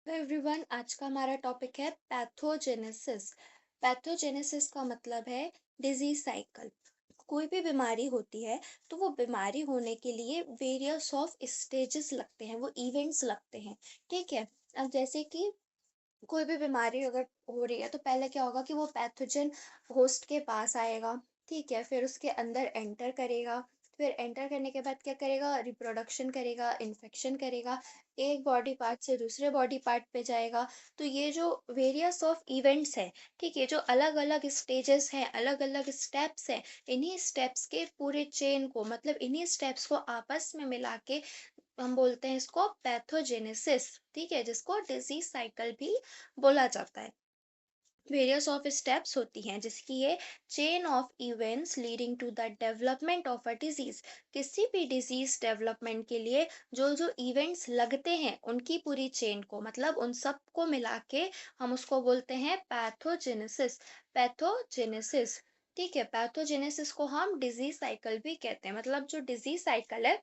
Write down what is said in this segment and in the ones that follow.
Hello everyone, आज का हमारा टॉपिक है पैथोजेनेसिस। पैथोजेनेसिस का मतलब है डिजीज साइकिल। कोई भी बीमारी होती है तो वो बीमारी होने के लिए वेरियस ऑफ स्टेजेस लगते हैं, वो इवेंट्स लगते हैं। ठीक है। अब जैसे कि कोई भी बीमारी अगर हो रही है तो पहले क्या होगा कि वो पैथोजन होस्ट के पास आएगा। ठीक है, फिर उसके अंदर एंटर करेगा। फिर एंटर करने के बाद क्या करेगा, रिप्रोडक्शन करेगा, इन्फेक्शन करेगा, एक बॉडी पार्ट से दूसरे बॉडी पार्ट पे जाएगा। तो ये जो वेरियस ऑफ इवेंट्स है, ठीक है, जो अलग अलग स्टेजेस हैं, अलग अलग स्टेप्स हैं, इन्हीं स्टेप्स के पूरे चेन को, मतलब इन्हीं स्टेप्स को आपस में मिला के हम बोलते हैं इसको पैथोजेनेसिस। ठीक है, जिसको डिजीज साइकिल भी बोला जाता है। वेरियस ऑफ स्टेप्स होती हैं जिसकी ये chain of events leading to the development of a disease. किसी भी डिजीज डेवलपमेंट के लिए जो जो इवेंट्स लगते हैं उनकी पूरी चेन को, मतलब उन सब को मिला के हम उसको बोलते हैं पैथोजेनेसिस। पैथोजेनेसिस। ठीक है, पैथोजेनेसिस को हम डिजीज साइकिल भी कहते हैं, मतलब जो डिजीज साइकिल है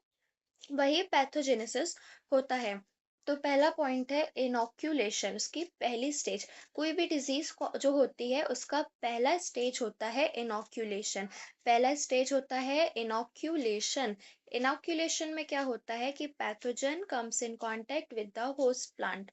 वही पैथोजेनेसिस होता है। तो पहला पॉइंट है इनॉक्यूलेशन, उसकी पहली स्टेज। कोई भी डिजीज को जो होती है उसका पहला स्टेज होता है इनॉक्यूलेशन। पहला स्टेज होता है इनॉक्यूलेशन। इनॉक्यूलेशन में क्या होता है कि pathogen comes in contact with the host plant.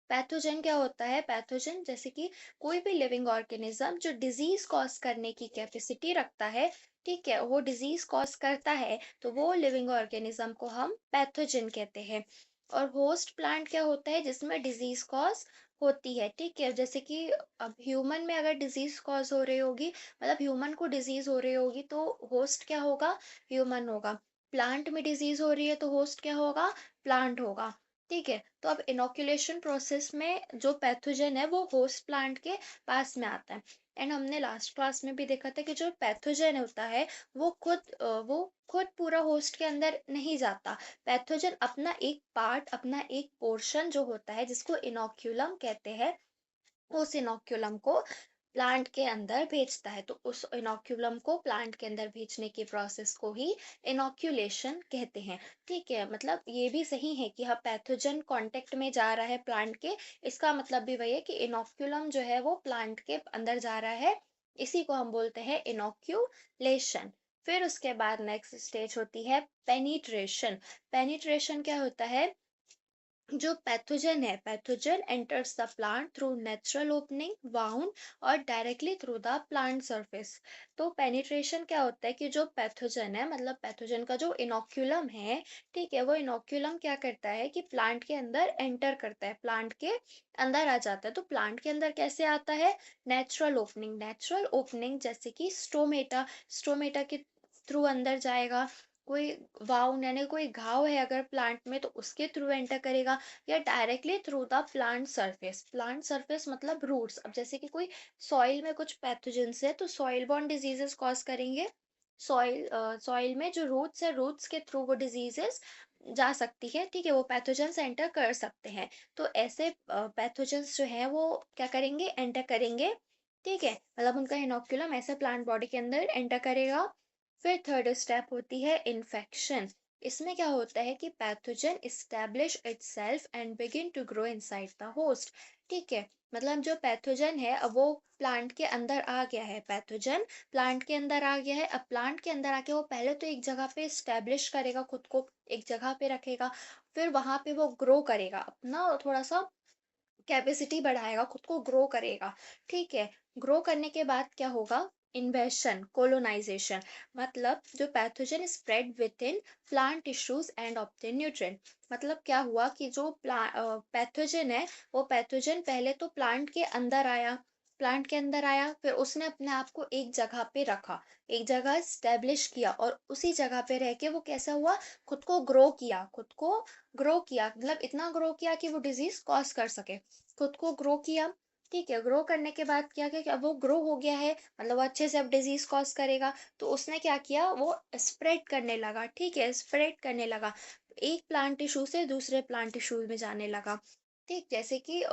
Pathogen क्या होता है, पैथोजन जैसे कि कोई भी लिविंग ऑर्गेनिज्म जो डिजीज कॉज करने की कैपेसिटी रखता है, ठीक है, वो डिजीज कॉज करता है, तो वो लिविंग ऑर्गेनिज्म को हम पैथोजन कहते हैं। और होस्ट प्लांट क्या होता है, जिसमें डिजीज कॉज होती है। ठीक है, जैसे कि अब ह्यूमन में अगर डिजीज कॉज हो रही होगी, मतलब ह्यूमन को डिजीज हो रही होगी, तो होस्ट क्या होगा, ह्यूमन होगा। प्लांट में डिजीज हो रही है तो होस्ट क्या होगा, प्लांट होगा। ठीक है, तो अब इनोकुलेशन प्रोसेस में जो पैथोजन है वो होस्ट प्लांट के पास में आता है। एंड हमने लास्ट क्लास में भी देखा था कि जो पैथोजन होता है वो खुद पूरा होस्ट के अंदर नहीं जाता। पैथोजन अपना एक पार्ट, अपना एक पोर्शन जो होता है जिसको इनोक्यूलम कहते हैं, उस इनोक्यूलम को प्लांट के अंदर भेजता है। तो उस इनोक्यूलम को प्लांट के अंदर भेजने की प्रोसेस को ही इनोक्यूलेशन कहते हैं। ठीक है, मतलब ये भी सही है कि हाँ, पैथोजन कांटेक्ट में जा रहा है प्लांट के, इसका मतलब भी वही है कि इनोक्यूलम जो है वो प्लांट के अंदर जा रहा है। इसी को हम बोलते हैं इनोक्यूलेशन। फिर उसके बाद नेक्स्ट स्टेज होती है पेनिट्रेशन। पेनिट्रेशन क्या होता है, जो पैथोजन है, pathogen enters the plant through natural opening, wound और directly through the plant surface. तो पेनिट्रेशन क्या होता है कि जो पैथोजन है, मतलब पैथोजन का जो इनोक्यूलम है, ठीक है, वो इनोक्यूलम क्या करता है कि प्लांट के अंदर एंटर करता है, प्लांट के अंदर आ जाता है। तो प्लांट के अंदर कैसे आता है, नेचुरल ओपनिंग। नेचुरल ओपनिंग जैसे कि स्टोमेटा, स्टोमेटा के थ्रू अंदर जाएगा। कोई वाउंड यानी कोई घाव है अगर प्लांट में तो उसके थ्रू एंटर करेगा, या directly through the plant surface. Plant surface मतलब रूट्स। अब जैसे कि कोई सॉइल में कुछ पैथोजेंस है तो सॉइल बॉर्न डिजीजेस कॉज करेंगे। सॉइल में जो रूट्स है, रूट्स के थ्रू वो डिजीजेस जा सकती है। ठीक है, वो पैथोजेंस एंटर कर सकते हैं। तो ऐसे पैथोजेंस जो है वो क्या करेंगे, एंटर करेंगे। ठीक है, मतलब उनका इनोक्यूलम ऐसे प्लांट बॉडी के अंदर एंटर करेगा। फिर थर्ड स्टेप होती है इन्फेक्शन। इसमें क्या होता है कि pathogen establish itself and begin to grow inside the host. ठीक है, मतलब जो पैथोजन है अब वो प्लांट के अंदर आ गया है, पैथोजन प्लांट के अंदर आ गया है। अब प्लांट के अंदर आके वो पहले तो एक जगह पे स्टेब्लिश करेगा, खुद को एक जगह पे रखेगा। फिर वहां पे वो ग्रो करेगा, अपना थोड़ा सा कैपेसिटी बढ़ाएगा, खुद को ग्रो करेगा। ठीक है, ग्रो करने के बाद क्या होगा, इन्वेशन, कोलोनाइजेशन, मतलब जो pathogen spread with in plant tissues and obtain nutrient. मतलब क्या हुआ कि जो पैथोजन है, वो पैथोजन पहले तो प्लांट के अंदर आया, प्लांट के अंदर आया, फिर उसने अपने आप को एक जगह पे रखा, एक जगह स्टेब्लिश किया, और उसी जगह पे रह के वो कैसा हुआ, खुद को ग्रो किया, खुद को ग्रो किया, मतलब इतना ग्रो किया कि वो डिजीज कॉज कर सके। खुद को ग्रो किया। ठीक है, ग्रो करने के बाद क्या किया कि अब वो ग्रो हो गया है, मतलब वो अच्छे से अब डिजीज कॉज करेगा। तो उसने क्या किया, वो स्प्रेड करने लगा। ठीक है, स्प्रेड करने लगा, एक प्लांट टिश्यू से दूसरे प्लांट टिश्यू में जाने लगा। ठीक, जैसे कि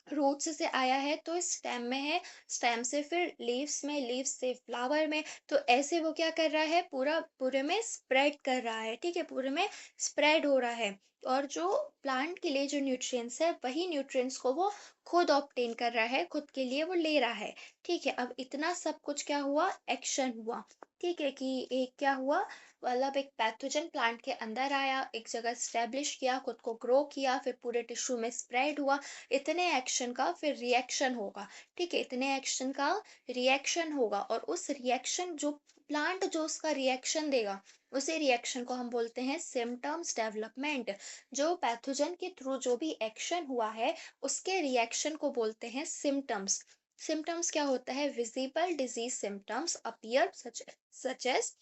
रूट्स से आया है तो स्टेम में है, स्टेम से फिर लीव्स में, लीव्स से फ्लावर में। तो ऐसे वो क्या कर रहा है, पूरा पूरे में स्प्रेड कर रहा है। ठीक है, पूरे में स्प्रेड हो रहा है। और जो प्लांट के लिए जो न्यूट्रिएंट्स है वही न्यूट्रिएंट्स को वो खुद ऑब्टेन कर रहा है, खुद के लिए वो ले रहा है। ठीक है, अब इतना सब कुछ क्या हुआ, एक्शन हुआ। ठीक है, कि एक क्या हुआ, मतलब एक पैथोजन प्लांट के अंदर आया, एक जगह स्टेब्लिश किया, खुद को ग्रो किया, फिर पूरे टिश्यू में स्प्रेड हुआ। इतने एक्शन का फिर रिएक्शन होगा। ठीक है, इतने एक्शन का रिएक्शन होगा, और उस रिएक्शन जो प्लांट जो उसका रिएक्शन देगा, उसी रिएक्शन को हम बोलते हैं सिम्टम्स डेवलपमेंट। जो पैथोजन के थ्रू जो भी एक्शन हुआ है, उसके रिएक्शन को बोलते हैं सिम्टम्स। सिम्टम्स क्या होता है, visible disease symptoms appear such as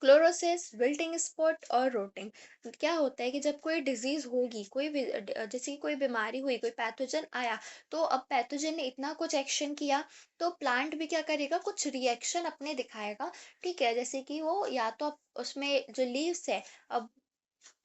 chlorosis, wilting spot और रोटिंग। क्या होता है कि जब कोई डिजीज होगी, जैसे कि कोई बीमारी हुई, कोई पैथोजन आया, तो अब पैथोजन ने इतना कुछ एक्शन किया, तो प्लांट भी क्या करेगा, कुछ रिएक्शन अपने दिखाएगा। ठीक है, जैसे कि वो या तो उसमें जो लीव्स है, अब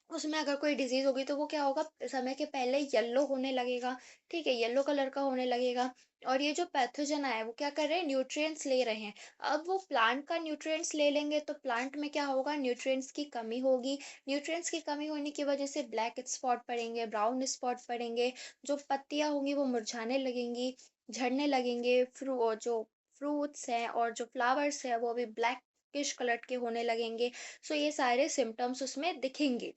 उसमें अगर कोई डिजीज होगी तो वो क्या होगा, समय के पहले येलो होने लगेगा। ठीक है, येलो कलर का होने लगेगा। और ये जो पैथोजन आया है वो क्या कर रहे हैं, न्यूट्रिएंट्स ले रहे हैं। अब वो प्लांट का न्यूट्रिएंट्स ले लेंगे तो प्लांट में क्या होगा, न्यूट्रिएंट्स की कमी होगी। न्यूट्रिएंट्स की कमी होने की वजह से ब्लैक स्पॉट पड़ेंगे, ब्राउन स्पॉट पड़ेंगे, जो पत्तियां होंगी वो मुरझाने लगेंगी, झड़ने लगेंगे। जो फ्रूट्स हैं और जो फ्लावर्स है वो भी ब्लैकिश कलर के होने लगेंगे। सो ये सारे सिम्टम्स उसमें दिखेंगे।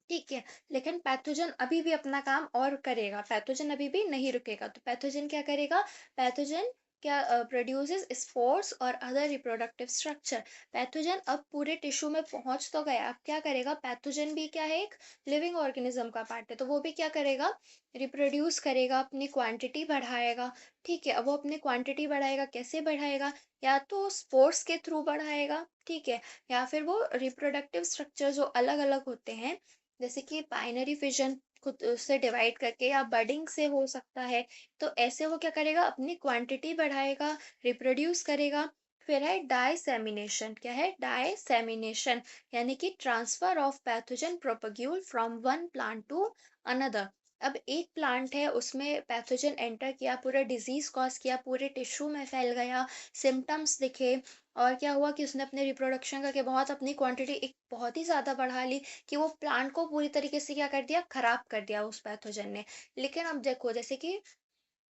ठीक है, लेकिन पैथोजन अभी भी अपना काम और करेगा, पैथोजन अभी भी नहीं रुकेगा। तो पैथोजन क्या करेगा, पैथोजन क्या प्रोड्यूसेस स्पोर्स और अदर रिप्रोडक्टिव स्ट्रक्चर। पैथोजन अब पूरे टिश्यू में पहुंच तो गया, अब क्या करेगा, पैथोजन भी क्या है, एक लिविंग ऑर्गेनिज्म का पार्ट है, तो वो भी क्या करेगा, रिप्रोड्यूस करेगा, अपनी क्वांटिटी बढ़ाएगा। ठीक है, अब वो अपनी क्वांटिटी बढ़ाएगा, कैसे बढ़ाएगा, या तो स्पोर्स के थ्रू बढ़ाएगा। ठीक है, या फिर वो रिप्रोडक्टिव स्ट्रक्चर जो अलग अलग होते हैं, जैसे कि बाइनरी फिजन, खुद से डिवाइड करके, या बडिंग से हो सकता है। तो ऐसे वो क्या करेगा, अपनी क्वांटिटी बढ़ाएगा, रिप्रोड्यूस करेगा। फिर है डाइसेमिनेशन, क्या है, डाइसेमिनेशन, यानी कि transfer of pathogen propagule from one plant to another. अब एक प्लांट है, उसमें पैथोजन एंटर किया, पूरा डिजीज कॉज किया, पूरे टिश्यू में फैल गया, सिम्टम्स दिखे, और क्या हुआ कि उसने अपने रिप्रोडक्शन करके बहुत अपनी क्वांटिटी एक बहुत ही ज़्यादा बढ़ा ली, कि वो प्लांट को पूरी तरीके से क्या कर दिया, खराब कर दिया उस पैथोजन ने। लेकिन अब देखो, जैसे कि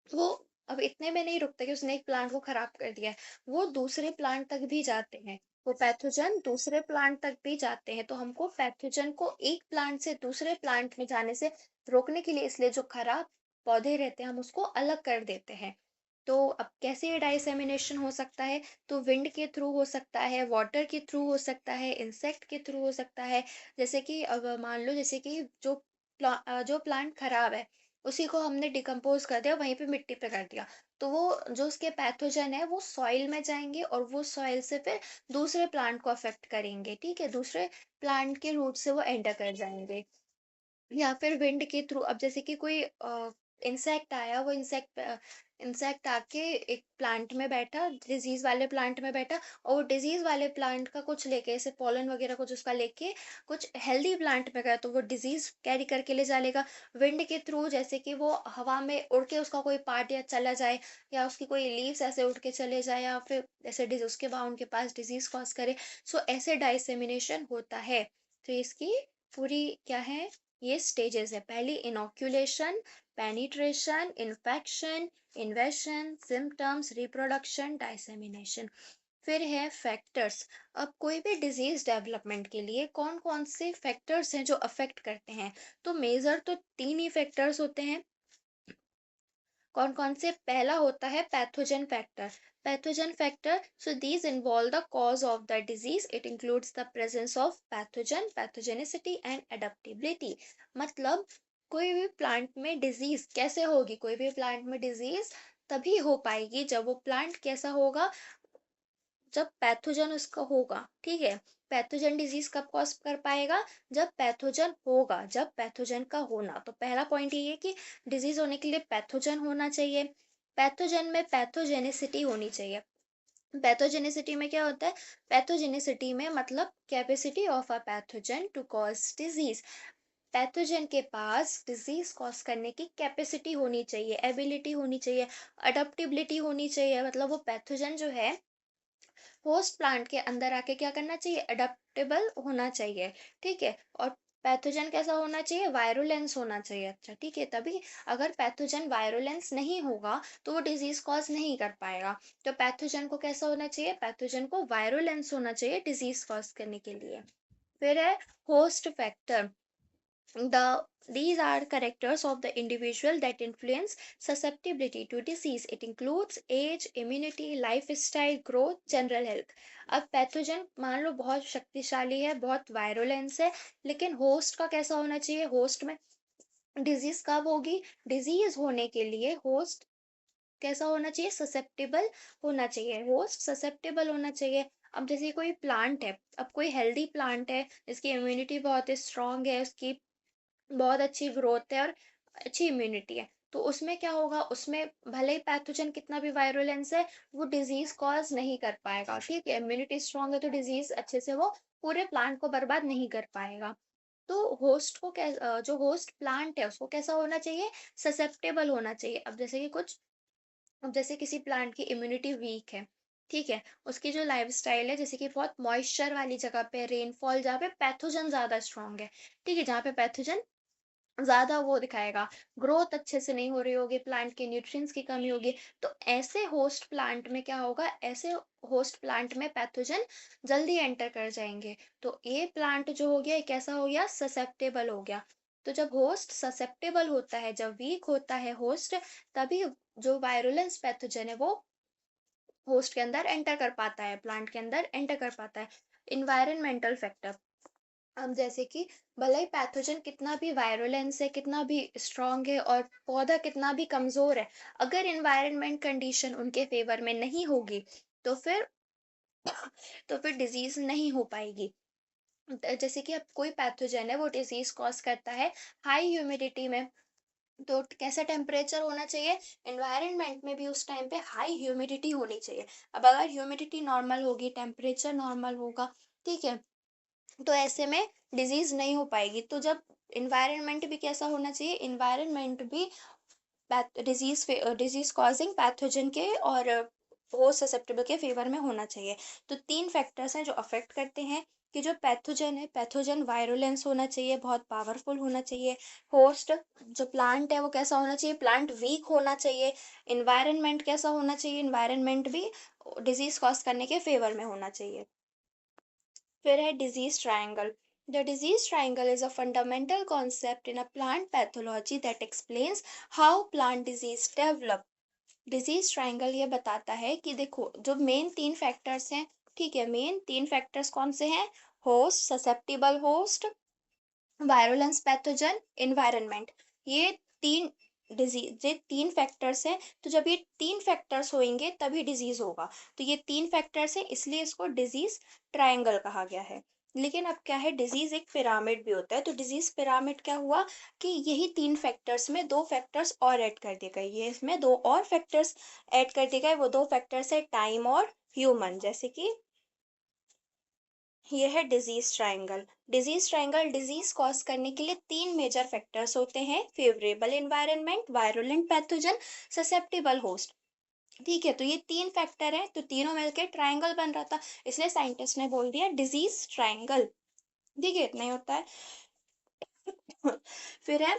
वो अब इतने में नहीं रुकता कि उसने एक प्लांट को खराब कर दिया है, वो दूसरे प्लांट तक भी जाते हैं, वो पैथोजन दूसरे प्लांट तक भी जाते हैं। तो हमको पैथोजन को एक प्लांट से दूसरे प्लांट में जाने से रोकने के लिए, इसलिए जो खराब पौधे रहते हैं हम उसको अलग कर देते हैं। तो अब कैसे ये डाइसेमिनेशन हो सकता है, तो विंड के थ्रू हो सकता है, वाटर के थ्रू हो सकता है, इंसेक्ट के थ्रू हो सकता है। जैसे कि अगर मान लो, जैसे कि जो प्लांट खराब है, उसी को हमने डिकम्पोज कर दिया, वहीं पे मिट्टी पे कर दिया, तो वो जो उसके पैथोजन है वो सॉइल में जाएंगे, और वो सॉइल से फिर दूसरे प्लांट को अफेक्ट करेंगे। ठीक है, दूसरे प्लांट के रूट से वो एंटर कर जाएंगे। या फिर विंड के थ्रू, अब जैसे कि कोई इंसेक्ट आया, वो इंसेक्ट आके एक प्लांट में बैठा, डिजीज वाले प्लांट में बैठा, और वो डिजीज वाले प्लांट का कुछ लेके, जैसे पॉलन वगैरह कुछ उसका लेके कुछ हेल्दी प्लांट में गया, तो वो डिजीज कैरी करके ले जाएगा विंड के थ्रू। जैसे कि वो हवा में उड़ के उसका कोई पार्ट या चला जाए, या उसकी कोई लीव्स ऐसे उड़ के चले जाए, या फिर ऐसे उसके बाद उनके पास डिजीज कॉज करे। सो ऐसे डाइसेमिनेशन होता है। तो इसकी पूरी क्या है, ये स्टेजेस है, पहली inoculation, penetration, infection, invasion, symptoms, reproduction, dissemination. फिर है फैक्टर्स। अब कोई भी डिजीज डेवलपमेंट के लिए कौन कौन से फैक्टर्स हैं जो अफेक्ट करते हैं, तो मेजर तो तीन ही फैक्टर्स होते हैं। कौन कौन से, पहला होता है pathogen factor. Pathogen factor, so these involve the cause of the disease, it includes the presence of pathogen, pathogenicity and adaptability. मतलब कोई भी प्लांट में डिजीज कैसे होगी, कोई भी प्लांट में डिजीज तभी हो पाएगी जब वो प्लांट कैसा होगा, जब पैथोजन उसका होगा। ठीक है, पैथोजन डिजीज कब कॉज कर पाएगा, जब पैथोजन होगा, जब पैथोजन का होना। तो पहला पॉइंट ये है कि डिजीज होने के लिए पैथोजन होना चाहिए। पैथोजन में पैथोजेनिसिटी होनी चाहिए। पैथोजेनिसिटी में क्या होता है, पैथोजेनिसिटी में मतलब capacity of a pathogen to cause disease. Pathogen के पास डिजीज कॉज करने की कैपेसिटी होनी चाहिए, एबिलिटी होनी चाहिए, अडेप्टेबिलिटी होनी चाहिए। मतलब वो पैथोजन जो है, होस्ट प्लांट के अंदर आके क्या करना चाहिए, अडेप्टेबल होना चाहिए। ठीक है, और पैथोजन कैसा होना चाहिए, वायरुलेंस होना चाहिए। अच्छा ठीक है, तभी अगर पैथोजन वायरुलेंस नहीं होगा तो वो डिजीज कॉज नहीं कर पाएगा। तो पैथोजन को कैसा होना चाहिए, पैथोजन को वायरुलेंस होना चाहिए डिजीज कॉज करने के लिए। फिर है host factor. These are characters of the individual that influence susceptibility to disease. It includes age, immunity, lifestyle, growth, general health. अब पैथोजन मान लो बहुत शक्तिशाली है, बहुत वायरुलेंस है, लेकिन होस्ट का कैसा होना चाहिए, होस्ट में डिजीज कब होगी, डिजीज होने के लिए होस्ट कैसा होना चाहिए, ससेप्टेबल होना चाहिए, होस्ट ससेप्टेबल होना चाहिए। अब जैसे कोई प्लांट है, अब कोई हेल्दी प्लांट है जिसकी इम्यूनिटी बहुत स्ट्रांग है, उसकी बहुत अच्छी ग्रोथ है और अच्छी इम्यूनिटी है, तो उसमें क्या होगा, उसमें भले ही पैथोजन कितना भी वायरुलेंस है, वो डिजीज कॉज नहीं कर पाएगा। ठीक है, इम्यूनिटी स्ट्रांग है तो डिजीज अच्छे से वो पूरे प्लांट को बर्बाद नहीं कर पाएगा। तो होस्ट को जो होस्ट प्लांट है उसको कैसा होना चाहिए, ससेप्टेबल होना चाहिए। अब जैसे किसी प्लांट की इम्यूनिटी वीक है, ठीक है, उसकी जो लाइफस्टाइल है जैसे कि बहुत मॉइस्चर वाली जगह पे, रेनफॉल जहाँ पे पैथोजन ज्यादा स्ट्रांग है, ठीक है, जहाँ पे पैथोजन ज्यादा वो दिखाएगा, ग्रोथ अच्छे से नहीं हो रही होगी, प्लांट के न्यूट्रिएंट्स की कमी होगी, तो ऐसे होस्ट प्लांट में क्या होगा, ऐसे होस्ट प्लांट में पैथोजन जल्दी एंटर कर जाएंगे। तो ये प्लांट जो हो गया, ये कैसा हो गया, ससेप्टेबल हो गया। तो जब होस्ट ससेप्टेबल होता है, जब वीक होता है होस्ट, तभी जो वायरुलेंस पैथोजन है वो होस्ट के अंदर एंटर कर पाता है, प्लांट के अंदर एंटर कर पाता है। Environmental factor. अब जैसे कि भले ही पैथोजन कितना भी वायरुलेंस है, कितना भी स्ट्रांग है और पौधा कितना भी कमजोर है, अगर इन्वायरमेंट कंडीशन उनके फेवर में नहीं होगी तो फिर तो फिर डिजीज नहीं हो पाएगी। जैसे कि अब कोई पैथोजन है वो डिजीज कॉज करता है हाई ह्यूमिडिटी में, तो कैसा टेम्परेचर होना चाहिए, एनवायरनमेंट में भी उस टाइम पे हाई ह्यूमिडिटी होनी चाहिए। अब अगर ह्यूमिडिटी नॉर्मल होगी, टेम्परेचर नॉर्मल होगा, ठीक है, तो ऐसे में डिजीज नहीं हो पाएगी। तो जब इन्वायरमेंट भी कैसा होना चाहिए, इन्वायरमेंट भी डिजीज कॉजिंग पैथोजन के और होस्ट ससेप्टेबल के फेवर में होना चाहिए। तो तीन फैक्टर्स हैं जो अफेक्ट करते हैं कि जो पैथोजन है, पैथोजन वायरुलेंस होना चाहिए, बहुत पावरफुल होना चाहिए, होस्ट जो प्लांट है वो कैसा होना चाहिए, प्लांट वीक होना चाहिए, इन्वायरमेंट कैसा होना चाहिए, इन्वायरमेंट भी डिजीज कॉज करने के फेवर में होना चाहिए। फिर है disease triangle. The disease triangle is a fundamental concept in a plant pathology that explains how plant disease develop. Disease triangle ये बताता है कि देखो जो मेन तीन फैक्टर्स हैं, ठीक है, मेन तीन फैक्टर्स कौन से हैं, host, susceptible host, virulence pathogen, environment, ये तीन डिजीज, ये तीन फैक्टर्स हैं। तो जब ये तीन फैक्टर्स होंगे तभी डिजीज होगा। तो ये तीन फैक्टर्स हैं, इसलिए इसको डिजीज ट्रायंगल कहा गया है। लेकिन अब क्या है, डिजीज एक पिरामिड भी होता है। तो डिजीज पिरामिड क्या हुआ कि यही तीन फैक्टर्स में दो फैक्टर्स और ऐड कर दिए गए, ये इसमें दो और फैक्टर्स ऐड कर दिए गए, वो दो फैक्टर्स है टाइम और ह्यूमन। जैसे कि ये है disease triangle. Disease triangle disease cause करने के लिए तीन मेजर फैक्टर्स होते हैं, favourable environment, virulent pathogen, susceptible host. ठीक है, तो ये तीन फैक्टर हैं, तो तीनों मिलकर ट्रायंगल बन रहा था, इसलिए साइंटिस्ट ने बोल दिया डिजीज ट्रायंगल। ठीक है, इतना ही होता है। फिर है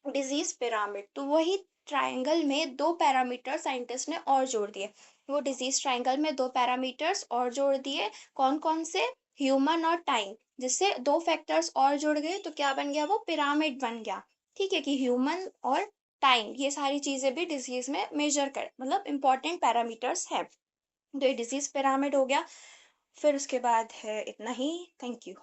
डिजीज पिरामिड। तो वही ट्रायंगल में दो पैरामीटर साइंटिस्ट ने और जोड़ दिए, वो डिजीज ट्रायंगल में दो पैरामीटर्स और जोड़ दिए, कौन कौन से, ह्यूमन और टाइम, जिससे दो फैक्टर्स और जुड़ गए तो क्या बन गया, वो पिरामिड बन गया। ठीक है, कि ह्यूमन और टाइम ये सारी चीजें भी डिजीज में मेजर कर, मतलब इंपॉर्टेंट पैरामीटर्स है। तो ये डिजीज पिरामिड हो गया। फिर उसके बाद है इतना ही। Thank you.